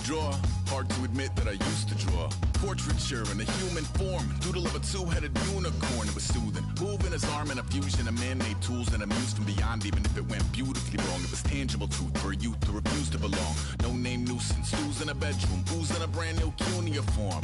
draw. Hard to admit that I used to draw. Portraiture in a human form. Doodle of a two-headed unicorn. It was soothing. Moving his arm in a fusion of man-made tools and amused from beyond. Even if it went beautifully wrong, it was tangible truth for a youth to refuse to belong. No-name nuisance. Who's in a bedroom? Who's in a brand new cuneiform?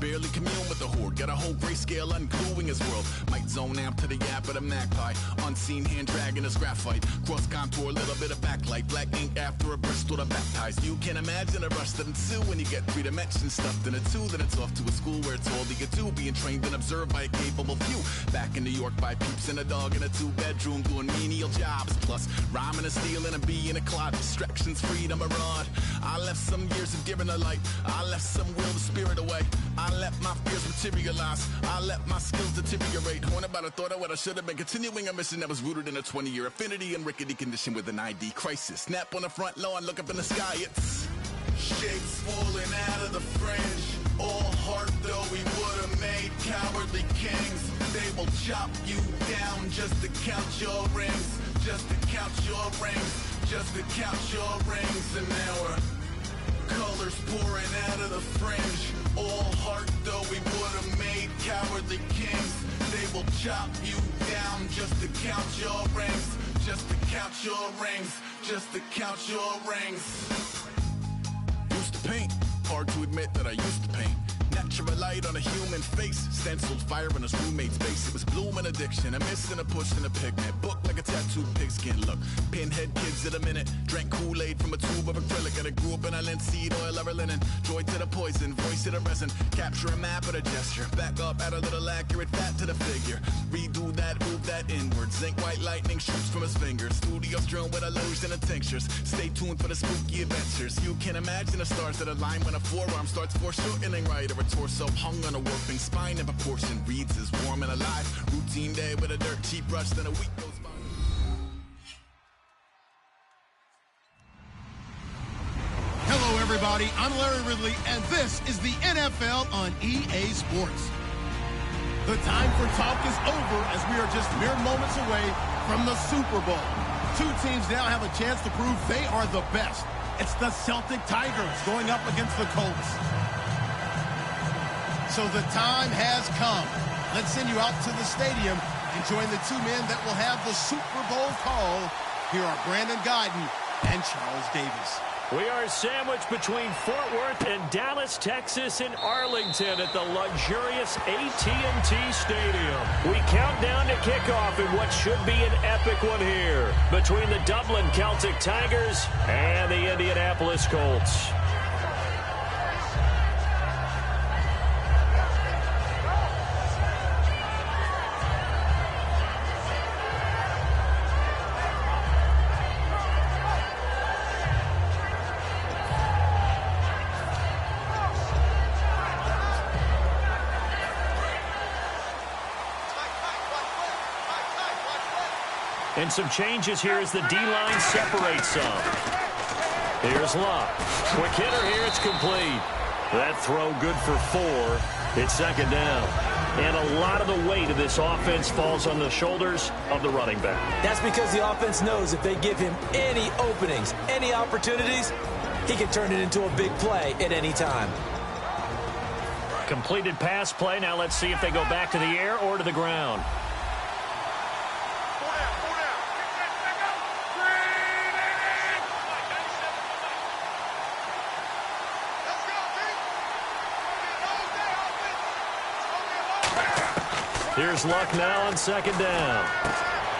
Barely commune with the horde. Got a whole grayscale ungluing his world. Might zone amp to the yap of the magpie. Unseen hand dragging his graphite. Cross contour, little bit of backlight. Black ink after a Bristol to baptize. You can imagine a rush that ensue when you get 3 dimensions stuffed in a 2. Then it's off to a school where it's all you get to. Being trained and observed by a capable few. Back in New York by peeps and a dog in a 2-bedroom doing menial jobs. Plus rhyming and stealing a bee in a clod. Distractions, freedom, a rod. I left some years of giving a light. I left some will the spirit away. I let my fears materialize. I let my skills deteriorate. Horn about a thought of what I should have been. Continuing a mission that was rooted in a 20-year affinity and rickety condition with an ID crisis. Snap on the front lawn, look up in the sky. It's shapes falling out of the fringe. All heart though we would have made cowardly kings. They will chop you down just to count your rings. Just to count your rings. Just to count your rings. And now we're colors pouring out of the fringe. All heart though we would have made cowardly kings. They will chop you down just to count your rings. Just to count your rings. Just to count your rings. Used to paint. Hard to admit that I used to paint. Natural light on a human face. Stenciled fire in his roommate's face. It was blooming addiction. A miss and a push and a pigment. Book like a tattooed pigskin look. Pinhead kids at a minute. Drank Kool-Aid from a tube of acrylic. And I grew up in island seed oil ever linen. Joy to the poison. Voice to the resin. Capture a map of a gesture. Back up, add a little accurate fat to the figure. Redo that, move that inward. Zinc white lightning shoots from his fingers. Studio strewn with illusion and tinctures. Stay tuned for the spooky adventures. You can imagine the stars that align when a forearm starts foreshortening right. Or a torso hung on a warping spine in proportion. Reads as warm and alive. Routine day with a dirt cheap brush. Then a week goes by. Hello, everybody. I'm Larry Ridley, and this is the NFL on EA Sports. The time for talk is over as we are just mere moments away from the Super Bowl. 2 teams now have a chance to prove they are the best. It's the Celtic Tigers going up against the Colts. So the time has come. Let's send you out to the stadium and join the 2 men that will have the Super Bowl call. Here are Brandon Guyton and Charles Davis. We are sandwiched between Fort Worth and Dallas, Texas in Arlington at the luxurious AT&T Stadium. We count down to kickoff in what should be an epic one here between the Dublin Celtic Tigers and the Indianapolis Colts. And some changes here as the D-line separates some. Here's Luck. Quick hitter here, it's complete. That throw good for 4. It's second down. And a lot of the weight of this offense falls on the shoulders of the running back. That's because the offense knows if they give him any openings, any opportunities, he can turn it into a big play at any time. Completed pass play. Now let's see if they go back to the air or to the ground. Here's Luck now on second down.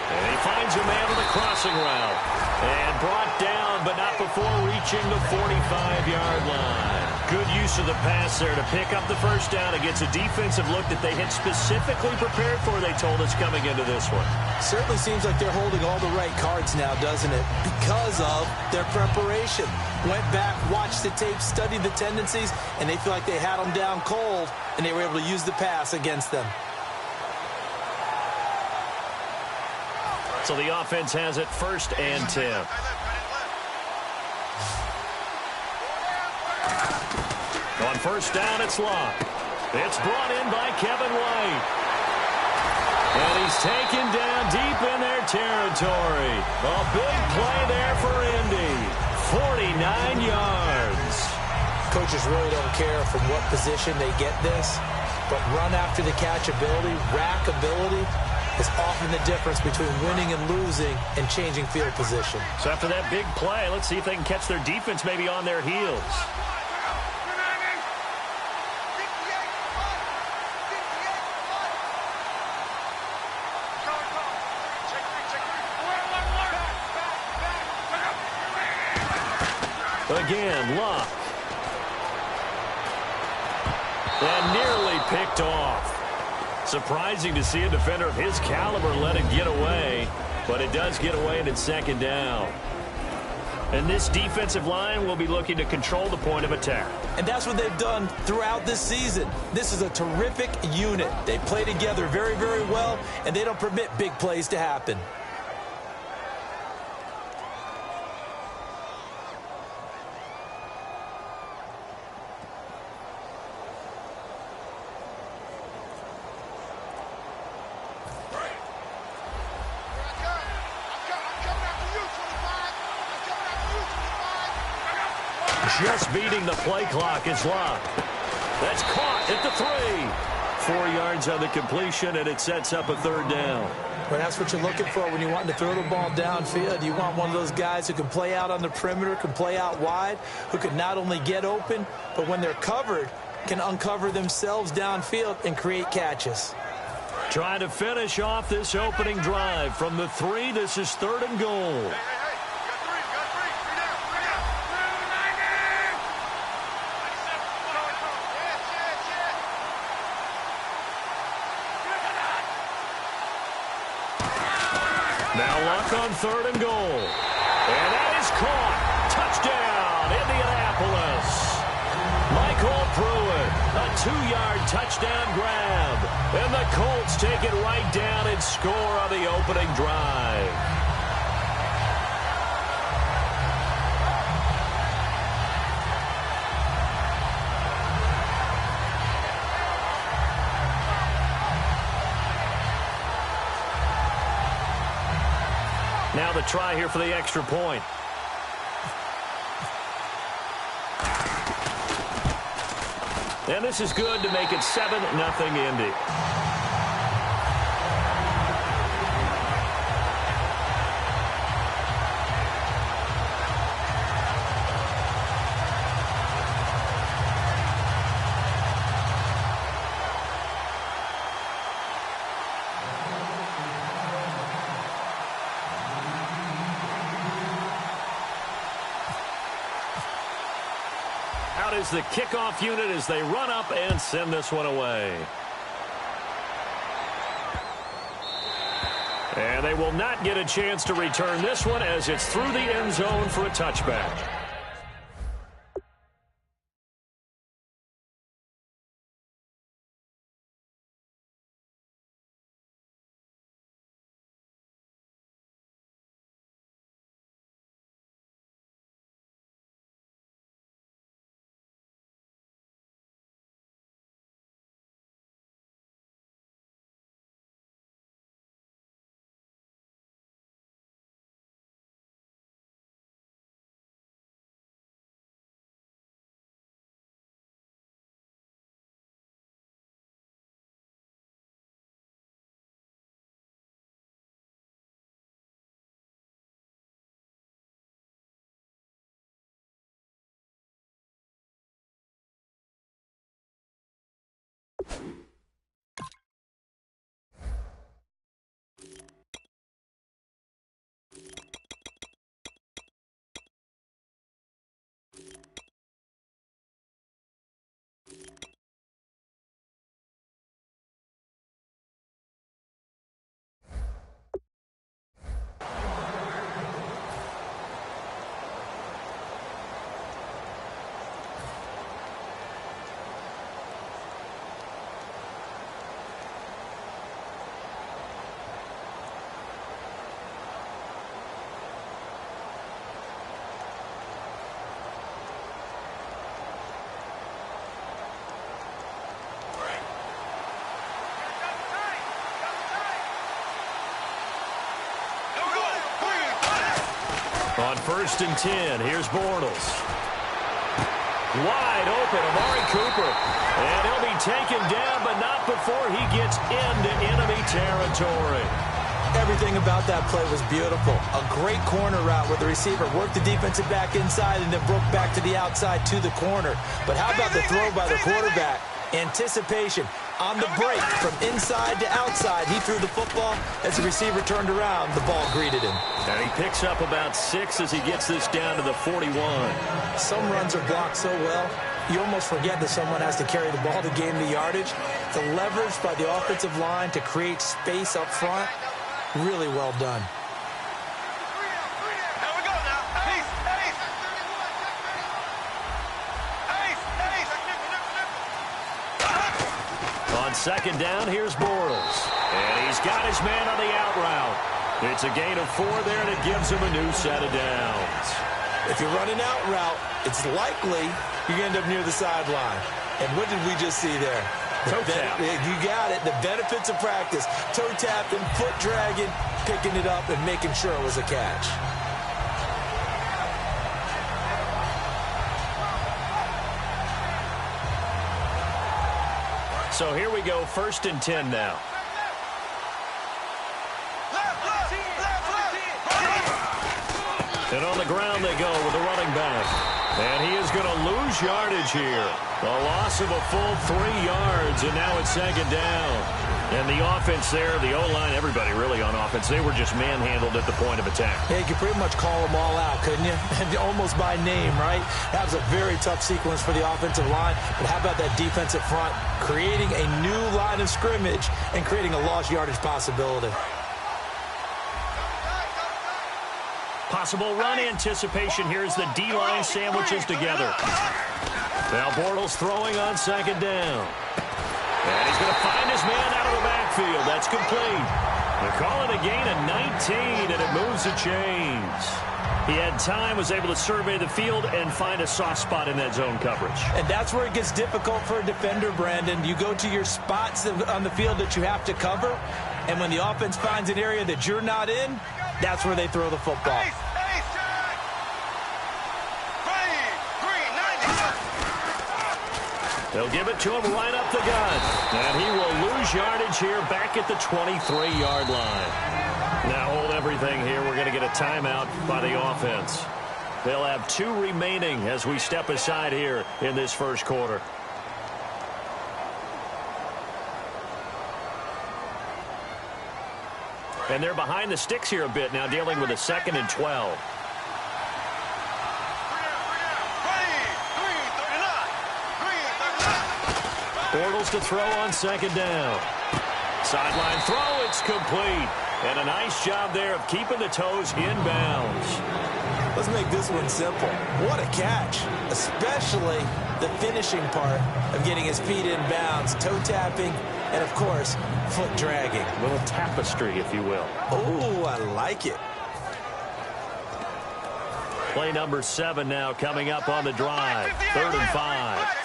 And he finds a man on the crossing route. And brought down, but not before reaching the 45-yard line. Good use of the pass there to pick up the first down against a defensive look that they had specifically prepared for, they told us, coming into this one. Certainly seems like they're holding all the right cards now, doesn't it? Because of their preparation. Went back, watched the tape, studied the tendencies, and they feel like they had them down cold, and they were able to use the pass against them. So the offense has it 1st and 10. On first down, it's Luck. It's brought in by Kevin White. And he's taken down deep in their territory. A big play there for Indy. 49 yards. Coaches really don't care from what position they get this, but run after the catch ability, rack ability, is often the difference between winning and losing and changing field position. So after that big play, let's see if they can catch their defense maybe on their heels. Again, Luck. And nearly picked off. Surprising to see a defender of his caliber let it get away, but it does get away and it's second down. And this defensive line will be looking to control the point of attack. And that's what they've done throughout this season. This is a terrific unit. They play together very, very well, and they don't permit big plays to happen. Just beating the play clock is Luck. That's caught at the 3. 4 yards on the completion, and it sets up a third down. Well, that's what you're looking for when you want to throw the ball downfield. You want one of those guys who can play out on the perimeter, can play out wide, who can not only get open, but when they're covered, can uncover themselves downfield and create catches. Trying to finish off this opening drive from the 3. This is 3rd and goal. Now Luck on 3rd and goal. And that is caught. Touchdown, Indianapolis. Michael Pruitt, a 2-yard touchdown grab. And the Colts take it right down and score on the opening drive. Now the try here for the extra point. And this is good to make it 7-0 Indy. Out is the kickoff unit as they run up and send this one away. And they will not get a chance to return this one as it's through the end zone for a touchback. On 1st and 10, here's Bortles. Wide open, Amari Cooper. And he'll be taken down, but not before he gets into enemy territory. Everything about that play was beautiful. A great corner route where the receiver worked the defensive back inside and then broke back to the outside to the corner. But how about the throw by the quarterback? Anticipation on the break from inside to outside. He threw the football. As the receiver turned around, the ball greeted him. And he picks up about 6 as he gets this down to the 41. Some runs are blocked so well, you almost forget that someone has to carry the ball to gain the yardage. The leverage by the offensive line to create space up front, really well done. On second down, here's Bortles. And he's got his man on the out route. It's a gain of 4 there, and it gives him a new set of downs. If you're running out route, it's likely you're going to end up near the sideline. And what did we just see there? Toe tap. You got it. The benefits of practice. Toe tapping, foot dragging, picking it up, and making sure it was a catch. So here we go, 1st and 10 now. And on the ground they go with the running back. And he is going to lose yardage here. A loss of a full 3 yards, and now it's 2nd down. And the offense there, the O-line, everybody really on offense, they were just manhandled at the point of attack. Yeah, you could pretty much call them all out, couldn't you? Almost by name, right? That was a very tough sequence for the offensive line. But how about that defensive front creating a new line of scrimmage and creating a lost yardage possibility? Possible run anticipation here as the D-line sandwiches together. Now Bortles throwing on 2nd down. And he's going to find his man out of the backfield. That's complete. They call it a gain of 19, and it moves the chains. He had time, was able to survey the field and find a soft spot in that zone coverage. And that's where it gets difficult for a defender, Brandon. You go to your spots on the field that you have to cover, and when the offense finds an area that you're not in, that's where they throw the football. They'll give it to him right up the gut. And he will lose yardage here back at the 23-yard line. Now hold everything here. We're going to get a timeout by the offense. They'll have 2 remaining as we step aside here in this 1st quarter. And they're behind the sticks here a bit now, dealing with a 2nd and 12. Bortles to throw on 2nd down. Sideline throw, it's complete. And a nice job there of keeping the toes inbounds. Let's make this one simple. What a catch, especially the finishing part of getting his feet in bounds, toe tapping, and, of course, foot dragging. A little tapestry, if you will. Oh, I like it. Play number 7 now coming up on the drive. 3rd and 5.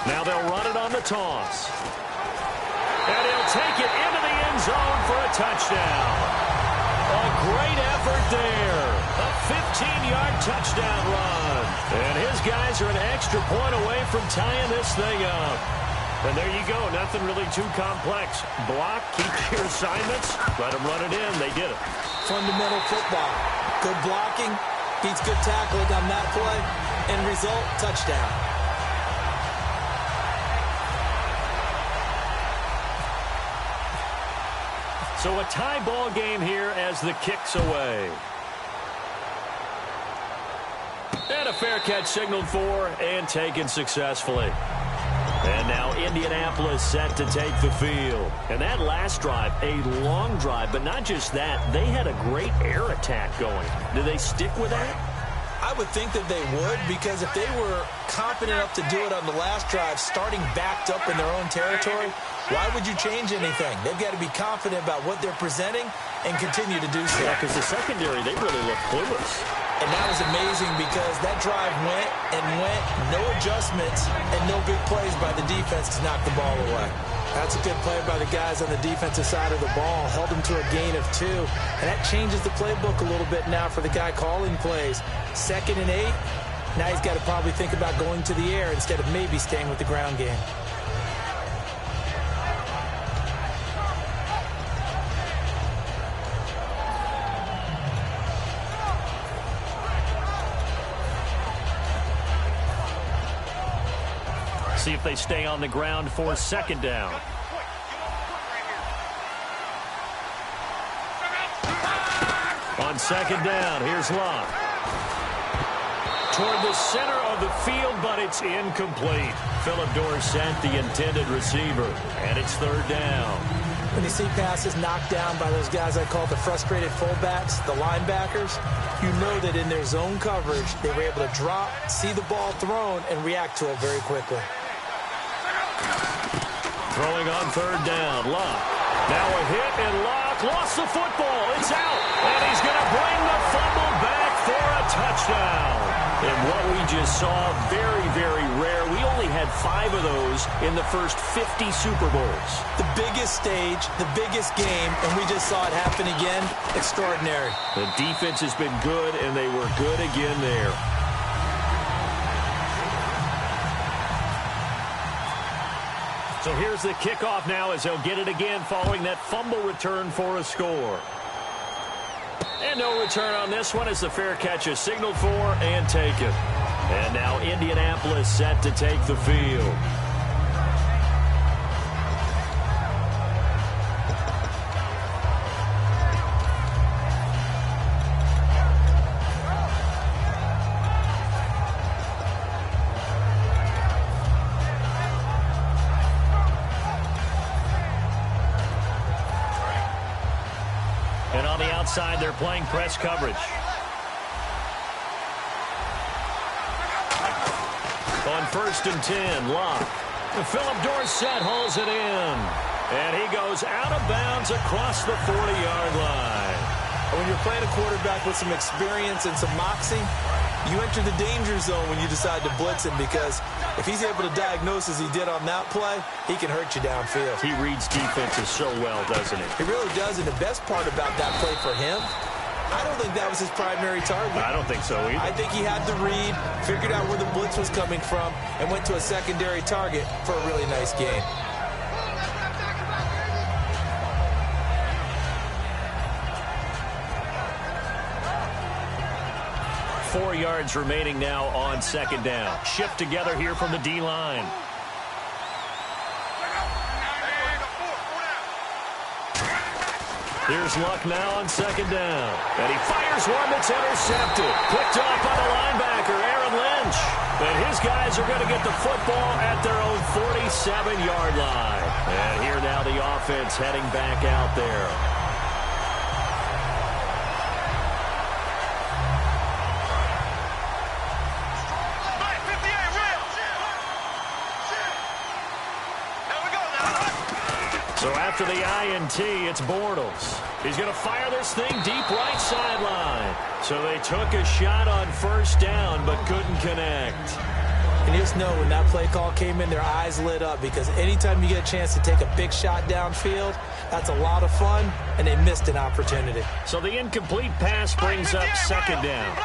Now they'll run it on the toss. And he'll take it into the end zone for a touchdown. A great effort there. A 15-yard touchdown run. And his guys are an extra point away from tying this thing up. And there you go. Nothing really too complex. Block, keep your assignments, let them run it in. They did it. Fundamental football. Good blocking, beats good tackling on that play. End result, touchdown. So a tie ball game here as the kick's away. And a fair catch signaled for and taken successfully. And now Indianapolis set to take the field. And that last drive, a long drive, but not just that. They had a great air attack going. Do they stick with that? I would think that they would, because if they were confident enough to do it on the last drive, starting backed up in their own territory, why would you change anything? They've got to be confident about what they're presenting and continue to do so. Yeah, because the secondary, they really look clueless. And that was amazing because that drive went and went, no adjustments, and no big plays by the defense to knock the ball away. That's a good play by the guys on the defensive side of the ball. Held them to a gain of 2. And that changes the playbook a little bit now for the guy calling plays. 2nd and 8. Now he's got to probably think about going to the air instead of maybe staying with the ground game. See if they stay on the ground for 2nd down. On 2nd down, here's Locke. Toward the center of the field, but it's incomplete. Philip Dorsett, the intended receiver, and it's 3rd down. When you see passes knocked down by those guys I call the frustrated fullbacks, the linebackers, you know that in their zone coverage, they were able to drop, see the ball thrown, and react to it very quickly. Throwing on 3rd down, Locke. Now a hit, and Locke lost the football. It's out, and he's going to bring the fumble back for a touchdown. And what we just saw, very, very rare. We only had 5 of those in the first 50 Super Bowls. The biggest stage, the biggest game, and we just saw it happen again. Extraordinary. The defense has been good, and they were good again there. So here's the kickoff now as they'll get it again following that fumble return for a score. And no return on this one as the fair catch is signaled for and taken. And now Indianapolis set to take the field. Outside, they're playing press coverage. On 1st and 10, Locke. Philip Dorsett hauls it in. And he goes out of bounds across the 40-yard line. When you're playing a quarterback with some experience and some moxie, you enter the danger zone when you decide to blitz him, because if he's able to diagnose as he did on that play, he can hurt you downfield. He reads defenses so well, doesn't he? He really does, and the best part about that play for him, I don't think that was his primary target. I don't think so either. I think he had the read, figured out where the blitz was coming from, and went to a secondary target for a really nice gain. 4 yards remaining now on 2nd down. Shift together here from the D-line. Here's Luck now on 2nd down. And he fires one that's intercepted. Picked off by the linebacker, Aaron Lynch. And his guys are going to get the football at their own 47-yard line. And here now the offense heading back out there. So after the INT, it's Bortles. He's going to fire this thing deep right sideline. So they took a shot on 1st down, but couldn't connect. And you just know when that play call came in, their eyes lit up, because anytime you get a chance to take a big shot downfield, that's a lot of fun, and they missed an opportunity. So the incomplete pass brings up 2nd down.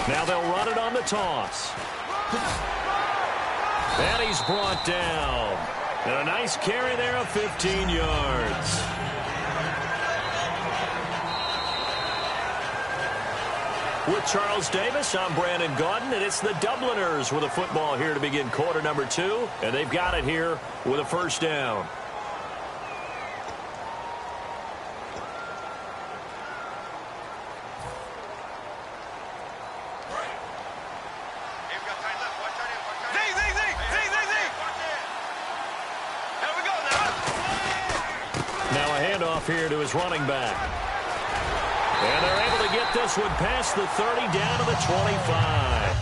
Now they'll run it on the toss. And he's brought down. And a nice carry there of 15 yards. With Charles Davis, I'm Brandon Gaudin, and it's the Dubliners with a football here to begin quarter number 2. And they've got it here with a 1st down. Here to his running back. And they're able to get this one past the 30 down to the 25.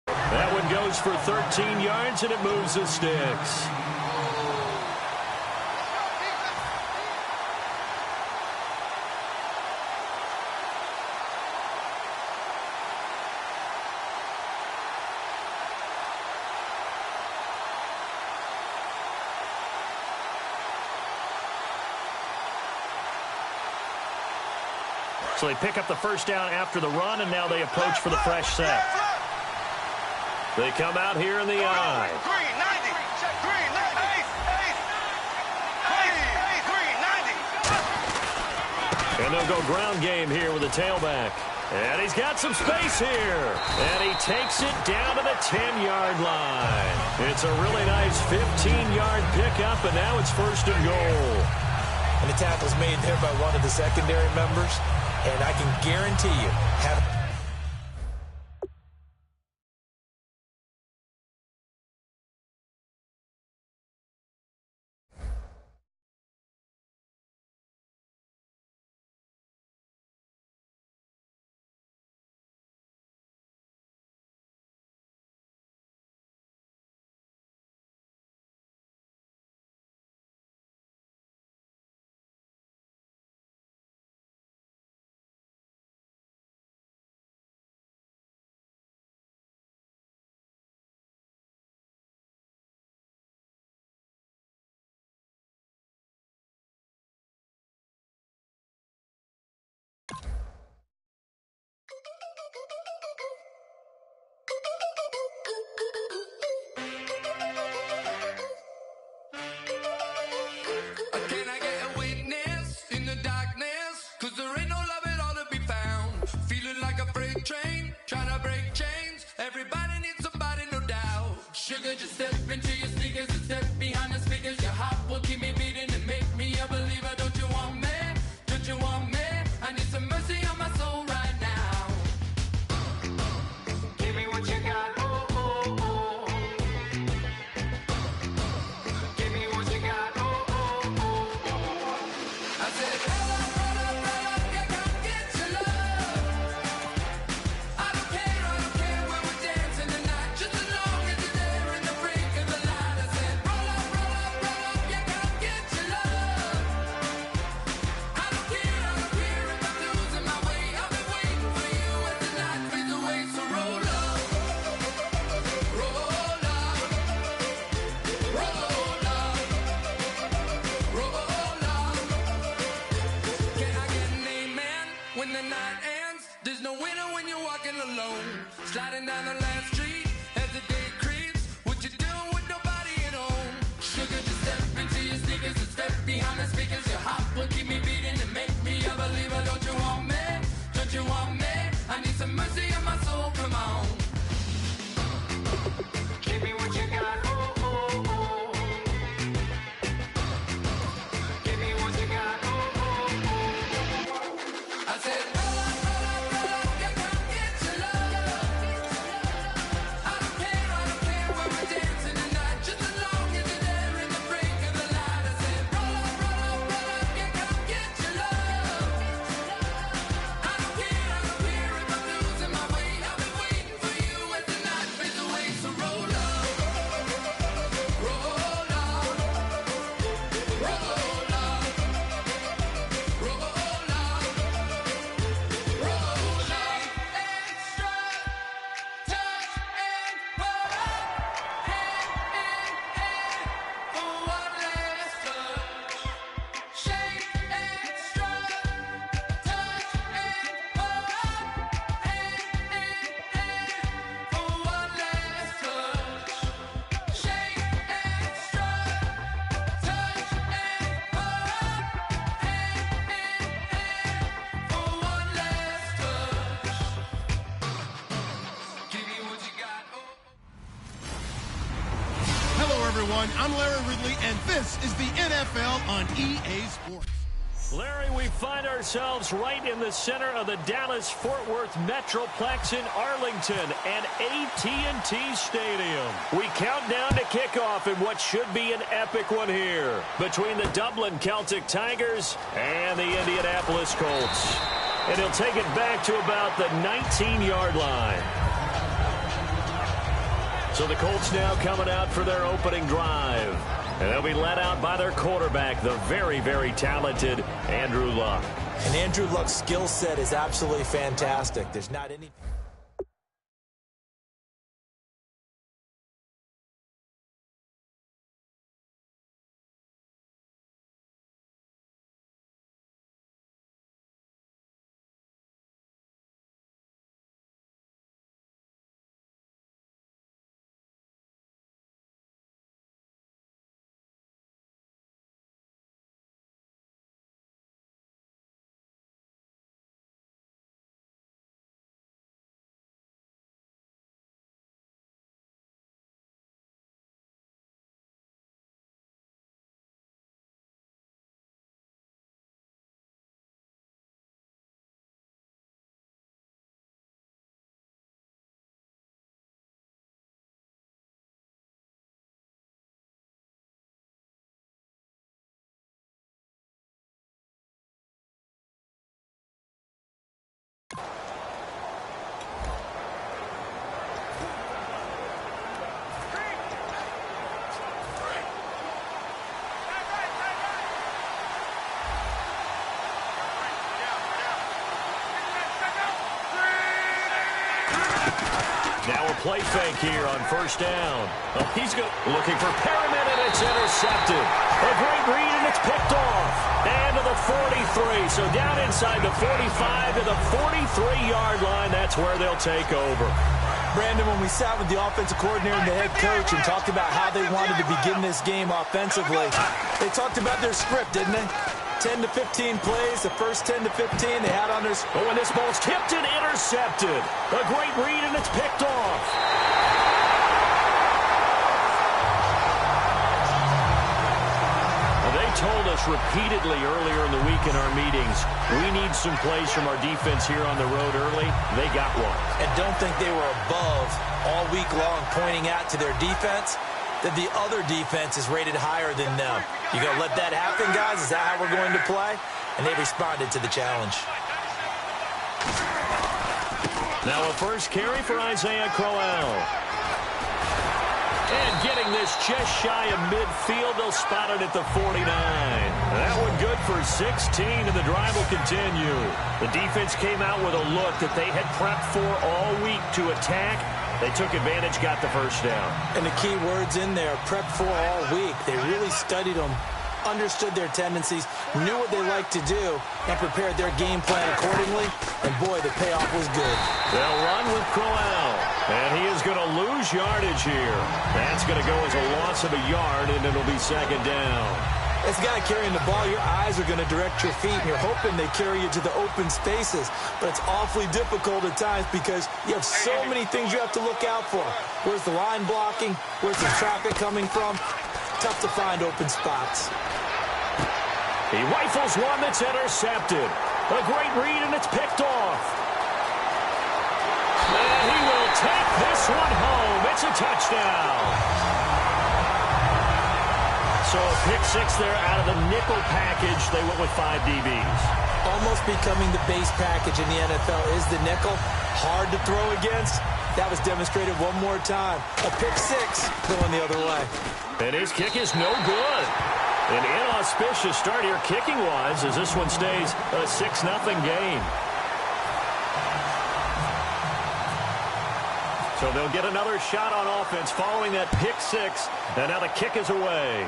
That one goes for 13 yards, and it moves the sticks. So they pick up the first down after the run, and now they approach for the fresh set. They come out here in the I. Green, 90. Green, ace. Green, 90. And they'll go ground game here with the tailback. And he's got some space here. And he takes it down to the 10-yard line. It's a really nice 15-yard pickup, and now it's first and goal. And the tackle's made there by one of the secondary members. And I can guarantee you, Can I get a witness in the darkness? 'Cause there ain't no love at all to be found. Feeling like a freight train, trying to break chains. Everybody needs somebody, no doubt. Sugar, just step into your sneakers and step behind the speakers. Your heart will keep me beating and make me a believer. Don't you want me? Don't you want me? I need some mercy on my soul right now. Give me what you got. Oh, oh, oh. Give me what you got. Oh, oh, oh. I said, roll up, yeah, come get your love. I don't care when we're dancing tonight. Just as long as you're there in the brink of the light. I said, roll up, yeah, come get your love. I don't care if I'm losing my way. I've been waiting for you as the night fades away. So roll up, roll up, roll up, roll up. Can I get an amen when the night ends? There's no winner when you're walking alone. Sliding down the last street as the day creeps. What you doing with nobody at home? Sugar, just step into your sneakers and step behind the speakers. Your heart will keep me beating and make me a believer. Don't you want me? Don't you want me? I need some mercy on my soul. Come on. Give me what you got. Oh, oh, oh. Give me what you got. Oh, oh, oh. I said, roll up, yeah, come get your love. I don't care when we're dancing tonight. Just as long as you're there in the brink of the light. I said, roll up, everyone. I'm Larry Ridley, and this is the NFL on EA Sports. Larry, we find ourselves right in the center of the Dallas-Fort Worth Metroplex in Arlington and AT&T Stadium. We count down to kickoff in what should be an epic one here between the Dublin Celtic Tigers and the Indianapolis Colts. And he'll take it back to about the 19-yard line. So the Colts now coming out for their opening drive. And they'll be led out by their quarterback, the very, very talented Andrew Luck. And Andrew Luck's skill set is absolutely fantastic. There's not any... Now a play fake here on first down. Oh, he's looking for Perriman, and it's intercepted. A great read, and it's picked off. And to the 43. So down inside the 45 to the 43-yard line. That's where they'll take over. Brandon, when we sat with the offensive coordinator and the head coach and talked about how they wanted to begin this game offensively, they talked about their script, didn't they? 10 to 15 plays, the first 10 to 15 they had on their... Oh, and this ball's tipped and intercepted. A great read, and it's picked off. Well, they told us repeatedly earlier in the week in our meetings, we need some plays from our defense here on the road early. They got one. And don't think they were above all week long pointing out to their defense that the other defense is rated higher than them. You going to let that happen, guys? Is that how we're going to play? And they responded to the challenge. Now a first carry for Isaiah Crowell. And getting this just shy of midfield, they'll spot it at the 49. That one good for 16, and the drive will continue. The defense came out with a look that they had prepped for all week to attack. They took advantage, got the first down. And the key words in there, prep for all week. They really studied them, understood their tendencies, knew what they liked to do, and prepared their game plan accordingly. And, boy, the payoff was good. They'll run with Crowell, and he is going to lose yardage here. That's going to go as a loss of a yard, and it'll be second down. As a guy carrying the ball, your eyes are going to direct your feet, and you're hoping they carry you to the open spaces. But it's awfully difficult at times because you have so many things you have to look out for. Where's the line blocking? Where's the traffic coming from? Tough to find open spots. He rifles one that's intercepted. A great read, and it's picked off. And he will take this one home. It's a touchdown. So a pick six there out of the nickel package. They went with 5 DBs. Almost becoming the base package in the NFL is the nickel. Hard to throw against. That was demonstrated one more time. A pick six going the other way. And his kick is no good. An inauspicious start here kicking-wise as this one stays a 6-0 game. So they'll get another shot on offense following that pick six. And now the kick is away.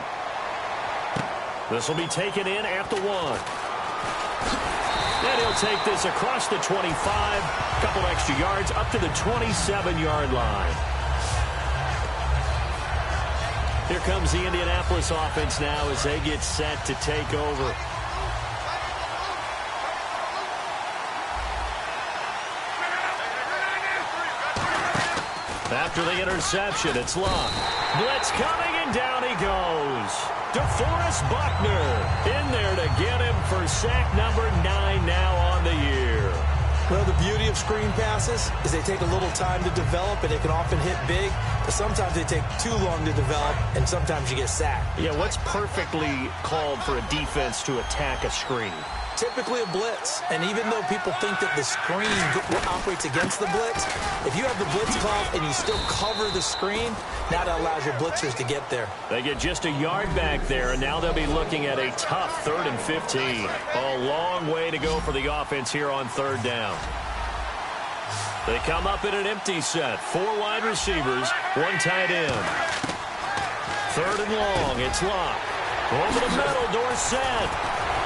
This will be taken in at the 1. And he'll take this across the 25. A couple extra yards up to the 27-yard line. Here comes the Indianapolis offense now as they get set to take over. After the interception, it's Luck. Blitz coming, and down he goes. DeForest Buckner in there to get him for sack number 9 now on the year. Well, the beauty of screen passes is they take a little time to develop, and they can often hit big, but sometimes they take too long to develop, and sometimes you get sacked. Yeah, what's perfectly called for a defense to attack a screen? Typically a blitz, and even though people think that the screen operates against the blitz, if you have the blitz call and you still cover the screen, now that allows your blitzers to get there. They get just a yard back there, and now they'll be looking at a tough 3rd and 15. A long way to go for the offense here on 3rd down. They come up in an empty set. 4 wide receivers, 1 tight end. 3rd and long, it's Locke. Over the middle, Dorsett.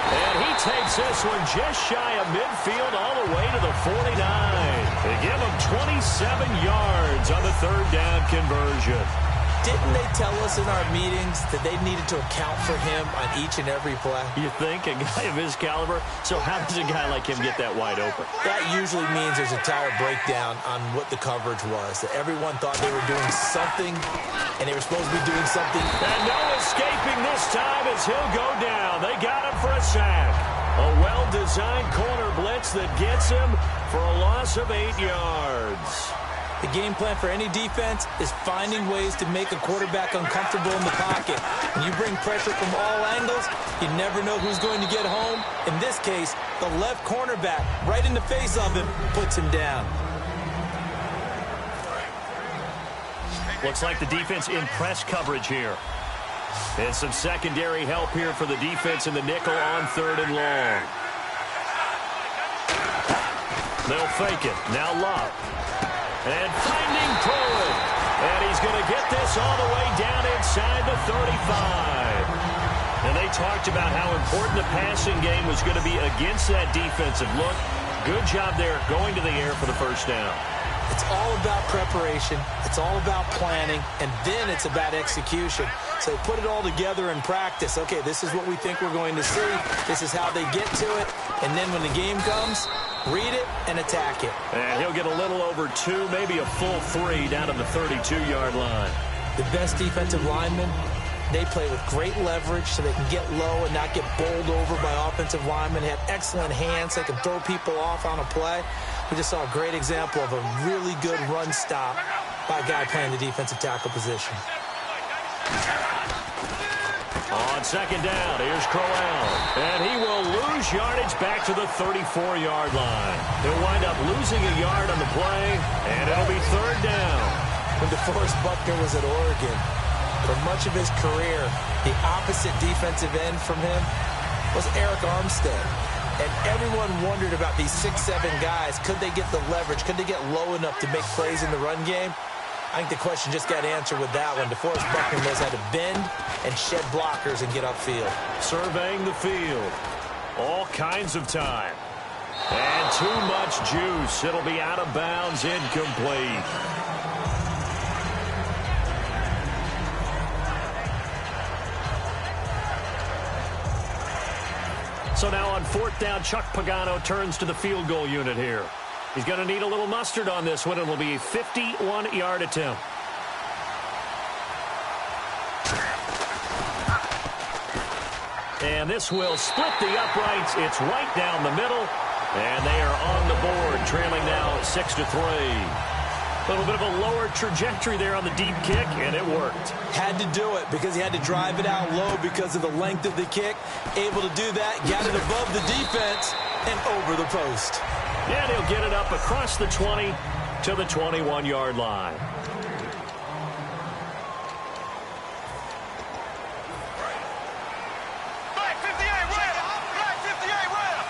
And he takes this one just shy of midfield all the way to the 49. They give him 27 yards on the 3rd down conversion. Didn't they tell us in our meetings that they needed to account for him on each and every play? You think? A guy of his caliber? So how does a guy like him get that wide open? That usually means there's a entire breakdown on what the coverage was. That everyone thought they were doing something, and they were supposed to be doing something. And no escaping this time as he'll go down. They got him for a sack. A well-designed corner blitz that gets him for a loss of 8 yards. The game plan for any defense is finding ways to make a quarterback uncomfortable in the pocket. When you bring pressure from all angles, you never know who's going to get home. In this case, the left cornerback, right in the face of him, puts him down. Looks like the defense in press coverage here. And some secondary help here for the defense in the nickel on 3rd and long. They'll fake it. Now Love. And finding Pruitt. And he's going to get this all the way down inside the 35. And they talked about how important the passing game was going to be against that defensive look. Good job there going to the air for the 1st down. It's all about preparation. It's all about planning. And then it's about execution. So put it all together in practice. Okay, this is what we think we're going to see. This is how they get to it. And then when the game comes, read it and attack it. And he'll get a little over 2, maybe a full 3 down to the 32-yard line. The best defensive linemen, they play with great leverage so they can get low and not get bowled over by offensive linemen. They have excellent hands. They can throw people off on a play. We just saw a great example of a really good run stop by a guy playing the defensive tackle position. On 2nd down, here's Crowell. And he will lose yardage back to the 34-yard line. He'll wind up losing a yard on the play, and it'll be 3rd down. When DeForest Buckner was at Oregon, for much of his career, the opposite defensive end from him was Eric Armstead. And everyone wondered about these 6'7" guys. Could they get the leverage? Could they get low enough to make plays in the run game? I think the question just got answered with that one. DeForest Buckner knows how to bend and shed blockers and get upfield. Surveying the field. All kinds of time. And too much juice. It'll be out of bounds, incomplete. So now on 4th down, Chuck Pagano turns to the field goal unit here. He's going to need a little mustard on this one. It'll be a 51-yard attempt. And this will split the uprights. It's right down the middle. And they are on the board, trailing now 6-3. A little bit of a lower trajectory there on the deep kick, and it worked. Had to do it because he had to drive it out low because of the length of the kick. Able to do that, got it above the defense, and over the post. And he'll get it up across the 20 to the 21-yard line. Black 58, right up. Black 58, right up.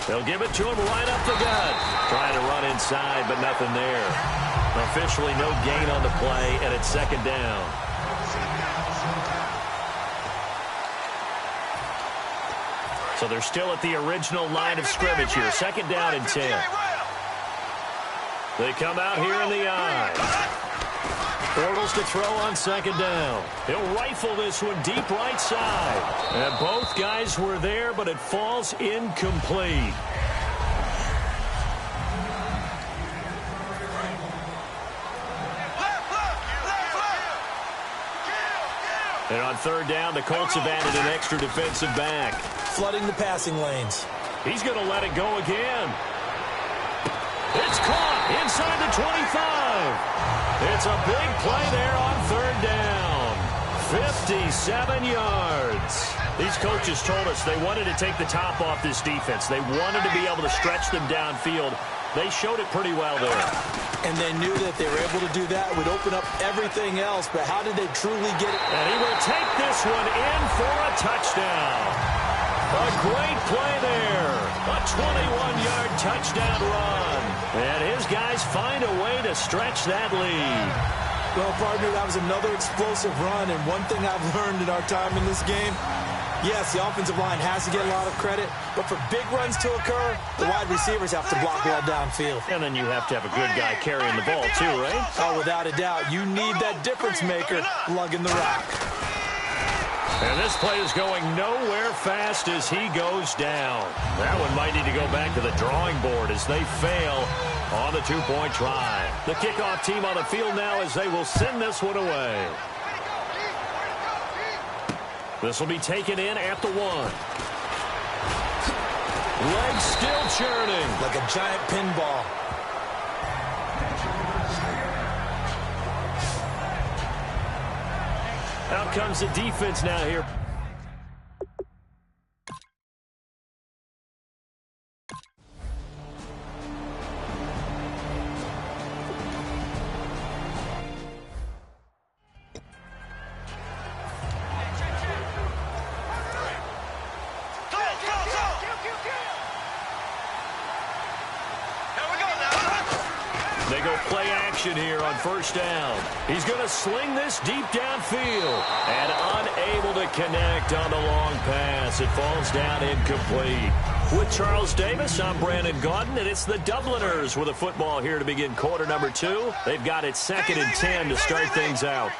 They'll give it to him right up the gut. Trying to run inside, but nothing there. Officially no gain on the play, and it's 2nd down. So they're still at the original line of scrimmage here. 2nd down and 10. They come out here in the I. Bortles to throw on 2nd down. He'll rifle this one deep right side. And both guys were there, but it falls incomplete. And on third down, the Colts have added an extra defensive back. Flooding the passing lanes. He's going to let it go again. It's caught inside the 25. It's a big play there on third down. 57 yards. These coaches told us they wanted to take the top off this defense. They wanted to be able to stretch them downfield. They showed it pretty well there. And they knew that they were able to do that would open up everything else, but how did they truly get it? And he will take this one in for a touchdown. A great play there. A 21-yard touchdown run. And his guys find a way to stretch that lead. Well, partner, that was another explosive run, and one thing I've learned in our time in this game, yes, the offensive line has to get a lot of credit, but for big runs to occur, the wide receivers have to block well downfield. And then you have to have a good guy carrying the ball too, right? Oh, without a doubt. You need that difference maker lugging the rock. And this play is going nowhere fast as he goes down. That one might need to go back to the drawing board as they fail on the two-point try. The kickoff team on the field now as they will send this one away. This will be taken in at the 1. Legs still churning. Like a giant pinball. Out comes the defense now here. They go play action here on first down. He's going to sling this deep downfield and unable to connect on the long pass. It falls down incomplete. With Charles Davis, I'm Brandon Gaudin, and it's the Dubliners with a football here to begin quarter number 2. They've got it 2nd and 10 to start things out.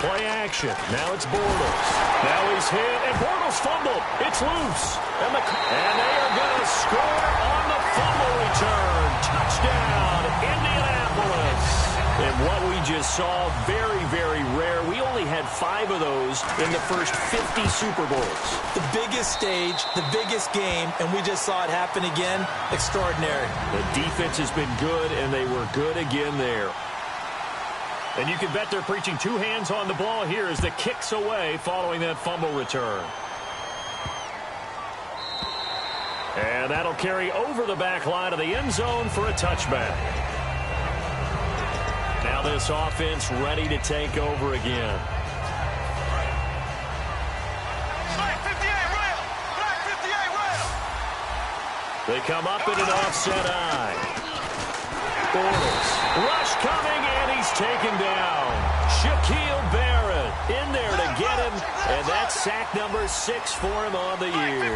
Play action. Now it's Bortles. Now he's hit, and Bortles fumbled. It's loose. And they are going to score on the fumble return. Touchdown, Indianapolis. And what we just saw, very, very rare. We only had 5 of those in the first 50 Super Bowls. The biggest stage, the biggest game, and we just saw it happen again. Extraordinary. The defense has been good, and they were good again there. And you can bet they're preaching 2 hands on the ball here as the kick's away following that fumble return. And that'll carry over the back line of the end zone for a touchback. Now this offense ready to take over again. They come up in an offset eye. Bortles. Rush coming, and he's taken down. Shaquille Barrett in there to get him, and that's sack number 6 for him on the year.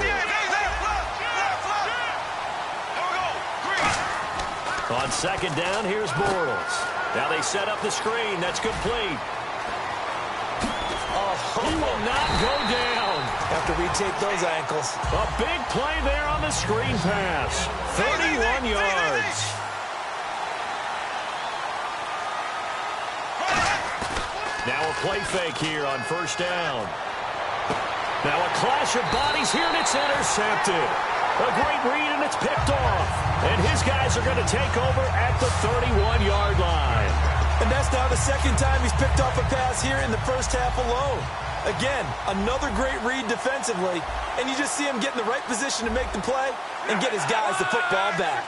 On second down, here's Bortles. Now they set up the screen. That's complete. He will not go down. Have to retake those ankles. A big play there on the screen pass. 31 yards. Now a play fake here on first down. Now a clash of bodies here, and it's intercepted. A great read, and it's picked off. And his guys are going to take over at the 31-yard line. And that's now the second time he's picked off a pass here in the first half alone. Again, another great read defensively, and you just see him get in the right position to make the play and get his guys the football back.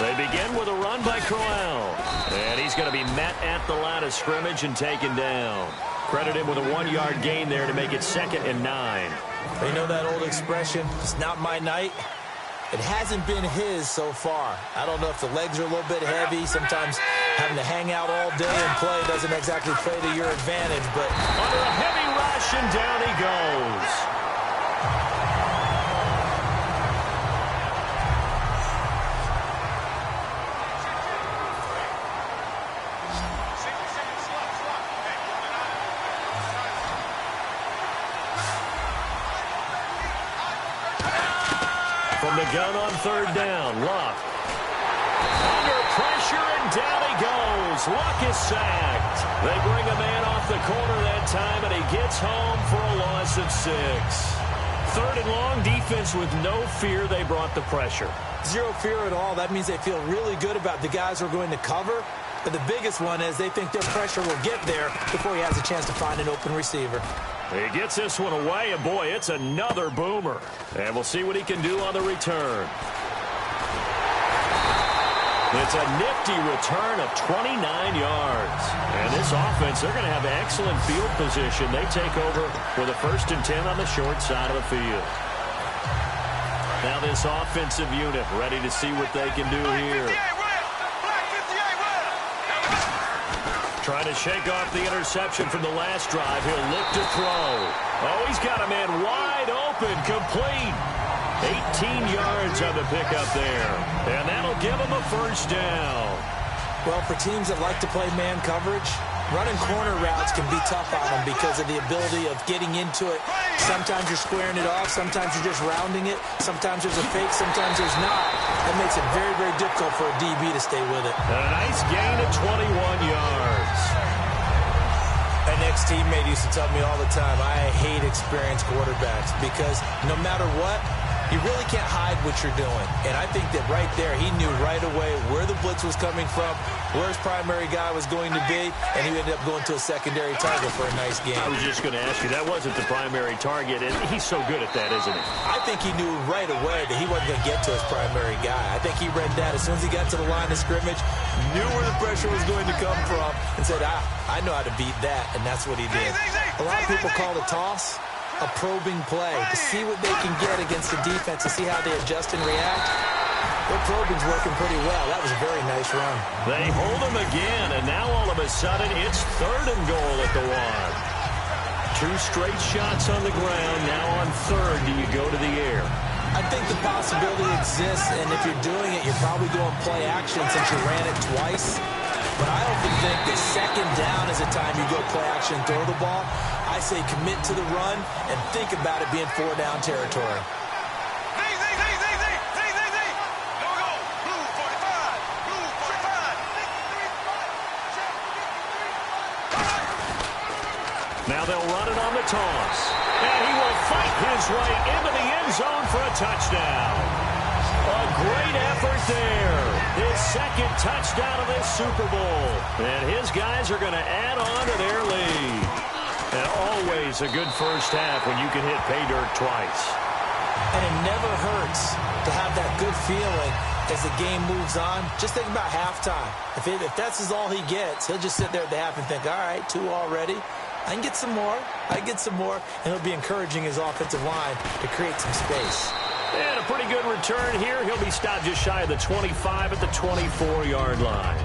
They begin with a run by Crowell, and he's going to be met at the line of scrimmage and taken down. Credit him with a 1-yard gain there to make it 2nd and 9. You know that old expression, it's not my night? It hasn't been his so far. I don't know if the legs are a little bit heavy. Sometimes having to hang out all day and play doesn't exactly play to your advantage. But under a heavy rush, and down he goes. From the gun on third down, Luck. Under pressure, and down he goes. Luck is sacked. They bring a man off the corner that time, and he gets home for a loss of 6. 3rd and long, defense with no fear. They brought the pressure. Zero fear at all. That means they feel really good about the guys who are going to cover. But the biggest one is they think their pressure will get there before he has a chance to find an open receiver. He gets this one away, and boy, it's another boomer. And we'll see what he can do on the return. It's a nifty return of 29 yards. And this offense, they're going to have excellent field position. They take over with a 1st and 10 on the short side of the field. Now this offensive unit ready to see what they can do here. Trying to shake off the interception from the last drive. He'll look to throw. Oh, he's got a man wide open, complete. 18 yards on the pickup there. And that'll give him a 1st down. Well, for teams that like to play man coverage, running corner routes can be tough on them because of the ability of getting into it. Sometimes you're squaring it off. Sometimes you're just rounding it. Sometimes there's a fake. Sometimes there's not. That makes it very, very difficult for a DB to stay with it. And a nice gain of 21 yards. An ex-teammate used to tell me all the time, I hate experienced quarterbacks because no matter what, you really can't hide what you're doing. And I think that right there, he knew right away where the blitz was coming from, where his primary guy was going to be, and he ended up going to a secondary target for a nice game. I was just going to ask you, that wasn't the primary target, and he's so good at that, isn't he? I think he knew right away that he wasn't going to get to his primary guy. I think he read that as soon as he got to the line of scrimmage, knew where the pressure was going to come from, and said, I know how to beat that, and that's what he did. A lot of people call the toss a probing play to see what they can get against the defense, to see how they adjust and react. Their probing's working pretty well. That was a very nice run. They hold him again, and now all of a sudden it's 3rd and goal at the 1. 2 straight shots on the ground. Now on 3rd, do you go to the air? I think the possibility exists, and if you're doing it, you're probably going play action since you ran it twice. But I often think that 2nd down is a time you go play action, throw the ball. I say commit to the run and think about it being 4-down territory. Now they'll run it on the toss. And he will fight his way into the end zone for a touchdown. A great effort there. His 2nd touchdown of this Super Bowl. And his guys are going to add on to their lead. And always a good first half when you can hit pay dirt twice. And it never hurts to have that good feeling as the game moves on. Just think about halftime. If that's all he gets, he'll just sit there at the half and think, all right, 2 already. I can get some more. I can get some more. And he'll be encouraging his offensive line to create some space. And a pretty good return here. He'll be stopped just shy of the 25 at the 24-yard line.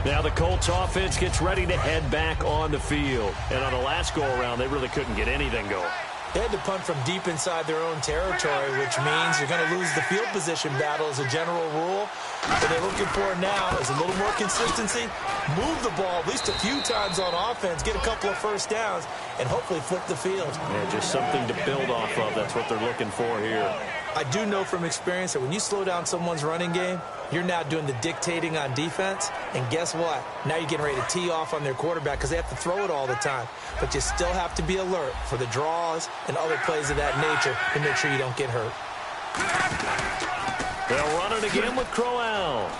Now the Colts offense gets ready to head back on the field. And on the last go-around, they really couldn't get anything going. They had to punt from deep inside their own territory, which means you're going to lose the field position battle as a general rule. What they're looking for now is a little more consistency, move the ball at least a few times on offense, get a couple of 1st downs, and hopefully flip the field. Yeah, just something to build off of. That's what they're looking for here. I do know from experience that when you slow down someone's running game, you're now doing the dictating on defense. And guess what? Now you're getting ready to tee off on their quarterback because they have to throw it all the time. But you still have to be alert for the draws and other plays of that nature to make sure you don't get hurt. They'll run it again with Crowell.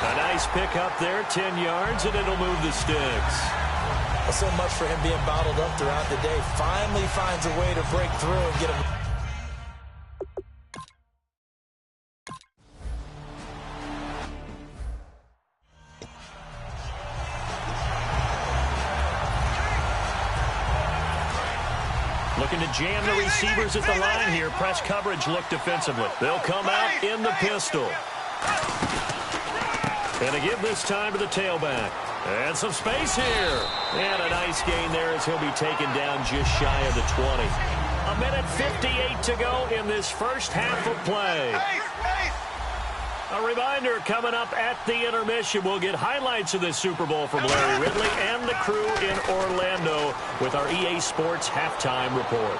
A nice pick up there, 10 yards, and it'll move the sticks. Well, so much for him being bottled up throughout the day. Finally finds a way to break through and get him. Looking to jam the receivers at the line here. Press coverage look defensively. They'll come out in the pistol. And to give this time to the tailback. And some space here. And a nice gain there as he'll be taken down just shy of the 20. A minute 58 to go in this first half of play. A reminder coming up at the intermission. We'll get highlights of this Super Bowl from Larry Ridley and the crew in Orlando with our EA Sports halftime report.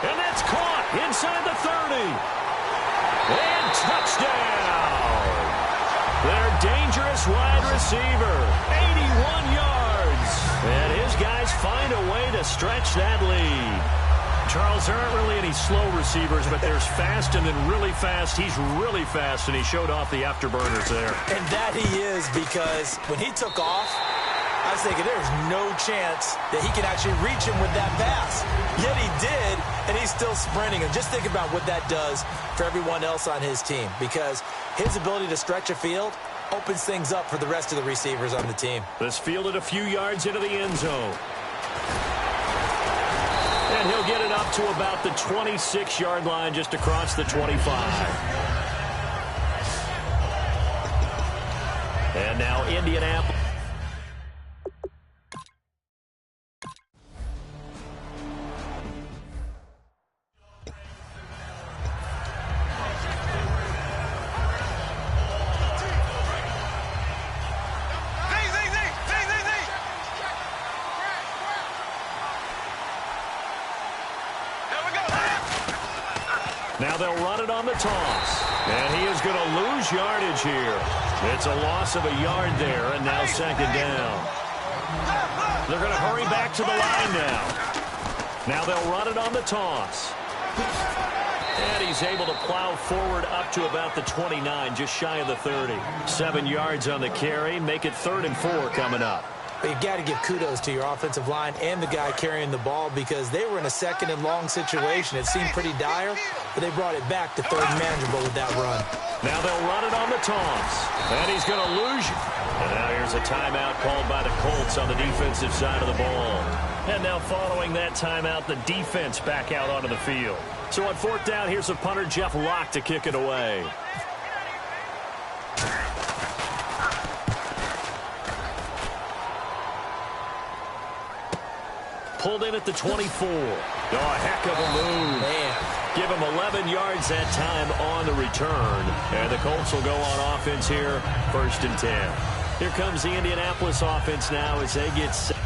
And that's caught inside the 30. Touchdown! Their dangerous wide receiver, 81 yards. And his guys find a way to stretch that lead. Charles, there aren't really any slow receivers, but there's fast and then really fast. He's really fast, and he showed off the afterburners there. And that he is, because when he took off, I was thinking there's no chance that he can actually reach him with that pass. Yet he did, and he's still sprinting. And just think about what that does for everyone else on his team, because his ability to stretch a field opens things up for the rest of the receivers on the team. This fielded a few yards into the end zone. And he'll get it up to about the 26-yard line, just across the 25. And now Indianapolis. Now they'll run it on the toss. And he is going to lose yardage here. It's a loss of a yard there, and now second down. They're going to hurry back to the line now. Now they'll run it on the toss. And he's able to plow forward up to about the 29, just shy of the 30. 7 yards on the carry. Make it 3rd and 4 coming up. But you've got to give kudos to your offensive line and the guy carrying the ball, because they were in a 2nd and long situation. It seemed pretty dire, but they brought it back to 3rd and manageable with that run. Now they'll run it on the toss. And he's going to lose it. And now here's a timeout called by the Colts on the defensive side of the ball. And now following that timeout, the defense back out onto the field. So on 4th down, here's a punter, Jeff Locke, to kick it away. Pulled in at the 24. Oh, a heck of a move. Man. Give him 11 yards that time on the return. And the Colts will go on offense here, 1st and 10. Here comes the Indianapolis offense now as they get set.